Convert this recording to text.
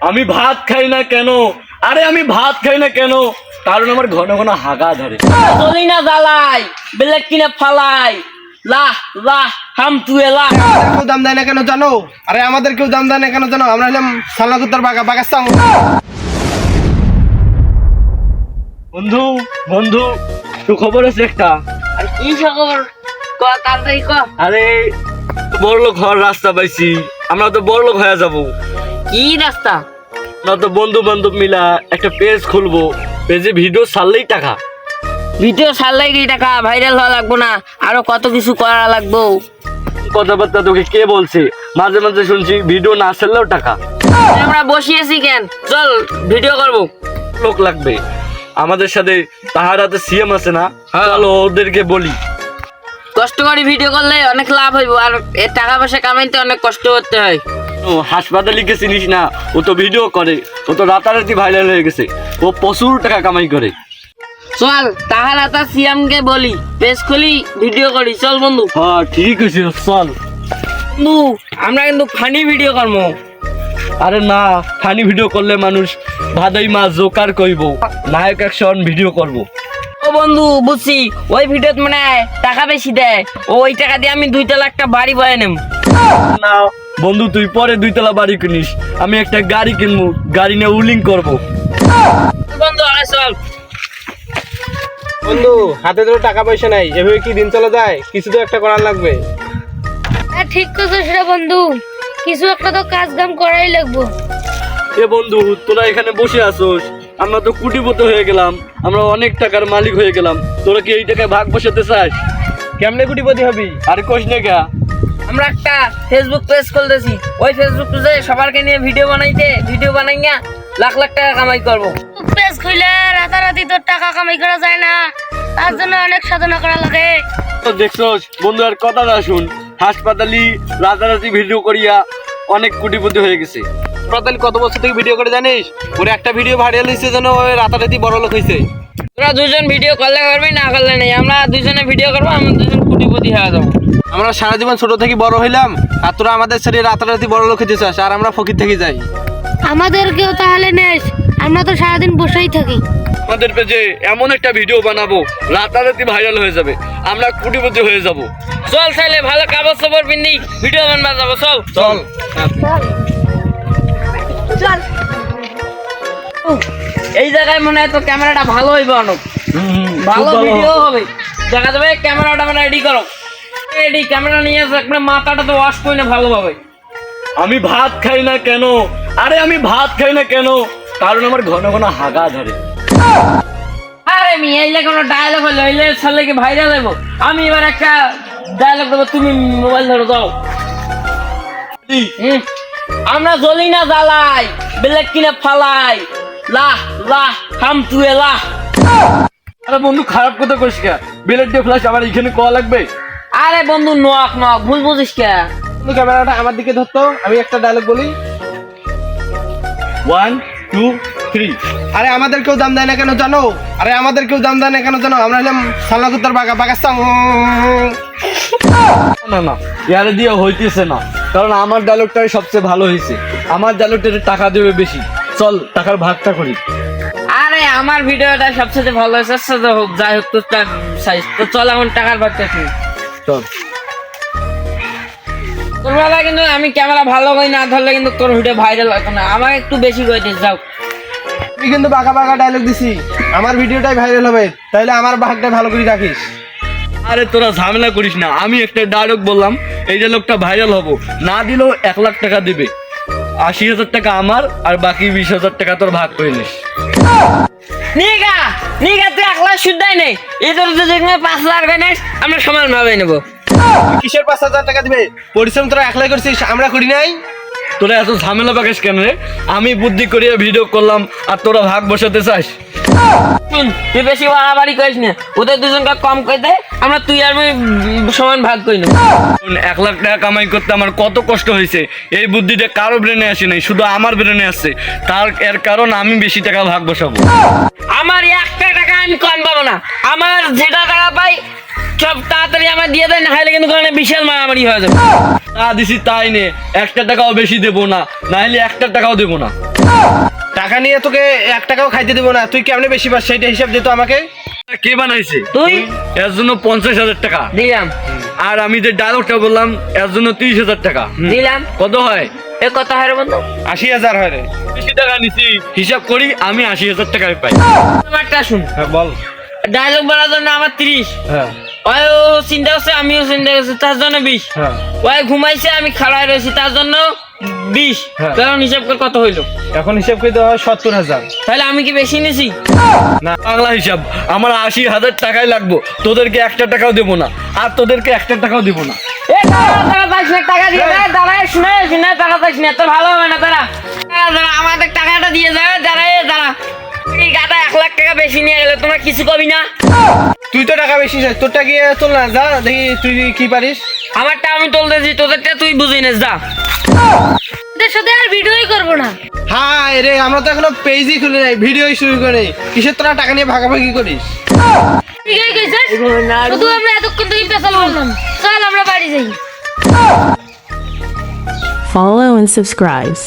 আমি ভাত খাই না কেন? আরে আমি ভাত খাই না কেন? কারণ আমার ঘন ঘন হাগা ধরে। চলি না জ্বালাই বেলেগ কিনে ফালাই লাহ লাহ হাম তুয়ে লাহ। কেউ দাম দেয় না কেন জানো? আরে আমাদের কেউ দাম দেয় না কেন জানো? আমরা হলাম সালনাকুত্তার বাগাস্তান। বন্ধু বন্ধু সুখবর আছে একটা। আর কি খবর ক তাড়াতাড়ি ক। আরে বড়লোক হওয়ার রাস্তা পাইছি। আমরা তো বড়লোক হয়ে যাবো। কি রাস্তা? আমরা তো বন্ধু বান্ধব মিলা একটা পেজ খুলবো। পেজে ভিডিও ছাড়লেই টাকা। ভিডিও ছাড়লাই কি টাকা? ভাইরাল হওয়া লাগবো না, আরো কত কিছু করা লাগবো। কথাবার্তা তোকে কে বলছে? মাঝে মাঝে শুনছি ভিডিও না ছাড়লেও টাকা। আমরা বসিয়েছি কেন, চল ভিডিও করবো। লোক লাগবে আমাদের সাথে। তাহার হাতে সিএম আছে না, চলো ওদেরকে বলি। কষ্ট করে ভিডিও করলে অনেক লাভ হইব, আর এ টাকা পয়সা কামাইতে অনেক কষ্ট করতে হয়। ও হাসপাতালে গিয়ে চিনিস না? ও তো ভিডিও করে, ও তো রাতারাতি ভাইরাল হয়ে গেছে। ও প্রচুর টাকা কামাই করে। চল তাহার হাতা সিয়ামকে বলি, পেজ খুলি ভিডিও করি। চল বন্ধু। হ্যাঁ ঠিক আছে চল। বন্ধু আমরা কিন্তু ফানি ভিডিও করবো। আরে না, ফানি ভিডিও করলে মানুষ ভাদাই মা জোকার কইব, নায়ক অ্যাকশন ভিডিও করব। ও বন্ধু বুঝছি, ওই ভিডিওতে মানে টাকা বেশি দেয়। ওই টাকা দিয়ে আমি 2 লাখ একটা বাড়ি বয়ে নেব। না বন্ধু, তুই পরে 2 তলা বাড়ি কিনিস, আমি একটা গাড়ি কিনবো, গাড়ি নিয়ে উলিং করব। বন্ধু আরে চল। বন্ধু হাতে তো টাকা পয়সা নাই, এভাবে কি দিন চলে যায়? কিছু তো একটা করার লাগবে। হ্যাঁ ঠিক করছিস রে বন্ধু, কিছু একটা তো কাজ কাম করাই লাগবো। এ বন্ধু তোরা এখানে বসে আসোস, আমরা তো কোটিপতি হয়ে গেলাম, আমরা অনেক টাকার মালিক হয়ে গেলাম। তোরা কি এই টাকায় ভাগ বসাতে চাস? কেমনে কোটিপতি হবি? আরে কোশ না কে? আমরা একটা ফেসবুক পেজ খুলতেছি, ওই ফেসবুক পেজে সবারকে নিয়ে ভিডিও বানাই না লাখ লাখ টাকা কামাই করবো। পেজ খুলে রাতারাতি তোর টাকা কামাই করা যায় না, তার জন্য অনেক সাধনা করা লাগে। তো দেখছোস বন্ধু, আর কথা না শুন, হাসপাতালি রাতারাতি ভিডিও করিয়া অনেক কোটিপতি হয়ে গেছে। প্রতাল কত বছর থেকে ভিডিও করে জানিস? ওর একটা ভিডিও ভাইরাল হয়েছে যেন ওই রাতারাতি বড় লোক হয়েছে। তোরা 2জন ভিডিও করলে করবি, না করলে নেই। আমরা 2জনে ভিডিও করবো, আমরা 2জন কোটিপতি হয়ে যাবো। আমরা সারা জীবন ছোট থেকে বড় হইলাম, আর তোরা আমাদের ছেড়ে রাতারাতি বড় লোক হইতে চাস, আর আমরা ফকির থেকে যাই। আমাদেরকেও তাহলে নেস, আমরা তো সারাদিন বসেই থাকি। আমাদের পেজে এমন একটা ভিডিও বানাবো, রাতারাতি ভাইরাল হয়ে যাবে, আমরা কোটিপতি হয়ে যাব। চল তাহলে ভালো কাগজ খবর পিন্দি ভিডিও বানবা যাবো। চল চল। চল এই জায়গায় মনে হয় তো ক্যামেরাটা ভালো হইবে, অনেক ভালো ভিডিও হবে। দেখা যাবে ক্যামেরাটা মানে রেডি করো, রেডি ক্যামেরা নিয়ে এসে একটা মাথাটা তো ওয়াশ করে না ভালোভাবে। আমি ভাত খাই না কেন? আরে আমি ভাত খাই না কেন? কারণ আমার ঘন ঘন হাগা ধরে। আরে মি এইলে কোনো ডায়লগ হলো, এইলে ছাড়লে কি ভাইরাল হইব? আমি এবার একটা ডায়লগ দেবো, তুমি মোবাইল ধরো যাও। আমরা জ্বলি না জ্বালাই বেলেগ কিনে ফালাই লাহ লাহ হাম তুয়ে লাহ। আরে বন্ধু খারাপ কথা কইস কে? বিলেট দিয়ে ফ্ল্যাশ আমার এখানে কল লাগবে? আরে বন্ধু নক নক ভুল বুঝিস কে? বন্ধু ক্যামেরাটা আমার দিকে ধরতো, আমি একটা ডায়লগ বলি। 1 2 3। আরে আমাদের কেউ দাম দেয় না কেন জানো? আরে আমাদের কেউ দাম দেয় না কেন জানো? আমরা হলাম সালনাকুত্তার বাগাস্তান। না না, ইয়ারে দিয়ে হইতেছে না, কারণ আমার ডায়লগটাই সবচেয়ে ভালো হয়েছে। আমার ডায়লগটাতে টাকা দেবে বেশি। চল টাকার ভাগটা করি। আরে আমার ভিডিওটা সবচেয়ে ভালো হয়েছে, যাই হোক তো তার সাইজ তো। চল এখন টাকার ভাগটা শুনি। চল। তোর বেলা কিন্তু আমি ক্যামেরা ভালো করে না ধরলে কিন্তু তোর ভিডিও ভাইরাল হতো না। আমাকে একটু বেশি করে দিস যাও। তুই কিন্তু বাঁকা বাঁকা ডায়লগ দিছি, আমার ভিডিওটাই ভাইরাল হবে, তাইলে আমার ভাগটা ভালো করে রাখিস। আরে তোরা ঝামেলা করিস না, আমি একটা ডায়লগ বললাম, এই ডায়লগটা ভাইরাল হবো, না দিলেও 1 লাখ টাকা দিবে। 80,000 টাকা আমার, আর বাকি 20,000 টাকা তোর ভাগ করে নিস। নিগা নিগা তুই 1 লাখ শুদ্ধাই নেই, এই তোর যেখানে 5 লাখ নেস আমরা সমান ভাবে নেবো। কিসের 5,000 টাকা দিবে? পরিশ্রম তোরা একলাই করছিস, আমরা করি নাই। তোরা এত ঝামেলা পাকিস কেন রে? আমি বুদ্ধি করিয়া ভিডিও করলাম, আর তোরা ভাগ বসাতে চাস? শুন, তুই বেশি বাড়াবাড়ি করিস না, ওদের 2জনকে কম করে দে, আমরা তুই আর আমি সমান ভাগ করে নেবো। 1 লাখ টাকা কামাই করতে আমার কত কষ্ট হয়েছে, এই বুদ্ধিটা কারো ব্রেনে আসে নাই, শুধু আমার ব্রেনে আসছে। এর কারণ আমি বেশি টাকা ভাগ বসাবো। আমার 1 টাকা আমি কম পাবো না, আমার যেটা টাকা পাই সব তাড়াতাড়ি আমার দিয়ে দেয়, না হলে কিন্তু কারণে বিশাল মারামারি হয়ে যাবে। তা দিছি তাই নে, 1 টাকাও বেশি দেবো না, না হলে 1 টাকাও দেবো না। টাকা নিয়ে তোকে 1 টাকাও খাইতে দেবো না, তুই কেমনে বেশি পাস সেইটা হিসাব দে তো আমাকে। কে বানাইছে? তুই এর জন্য 50,000 টাকা। দিলাম আর আমি যে ডায়লগটা বললাম এর জন্য 30,000 টাকা। দিলাম কত হয়? এ কথা হয় রে বন্ধু 80,000 হয় রে। বেশি টাকা নিছি, হিসাব করি আমি 80,000 টাকায় পাই। আমারটা শুন, হ্যাঁ বল। ডায়লগ বলার জন্য আমার 30, হ্যাঁ ওই ও চিন্তা করছে আমিও চিন্তা করছি তার জন্য 20, হ্যাঁ ওই ঘুমাইছে আমি খাড়ায় রয়েছি তার জন্য 20। হ্যাঁ। কারণ হিসাব করে কত হইলো? এখন হিসাব করে দেওয়া হয় 70,000। তাহলে আমি কি বেশি নিছি? বাংলা হিসাব আমার 80,000 টাকাই লাগবো, তোদেরকে 1 টাকাও দেবো না, আর তোদেরকে 1 টাকাও দেবো না। এ দাঁড়া দাঁড়া, 5 লাখ টাকা দিয়ে দেয়, দাঁড়া শুনে শুনে টাকা পাইস না, তোর ভালো হবে না। দাঁড়া দাঁড়া দাঁড়া, আমাদের টাকাটা দিয়ে যাবে। দাঁড়া এ দাঁড়া, এই গাদা 1 লাখ টাকা বেশি নিয়ে গেলে তোমরা কিছু কবি না? তুই তো টাকা বেশি চাস, তোরটা গিয়ে তোল না, যা দেখি তুই কি পারিস। আমারটা আমি তুলতেছি, তোদেরটা তুই বুঝি না, যা। তোদের সাথে আর ভিডিওই করবো না। হ্যাঁ রে, আমরা তো এখনো পেজই খুলে নাই, ভিডিওই শুরু করে নাই, কিসের তোরা টাকা নিয়ে ভাগাভাগি করিস? ঠিক আছে শুধু আমরা এতক্ষণ থেকে পেছাল বললাম, চল আমরা বাড়ি যাই। Follow and subscribe.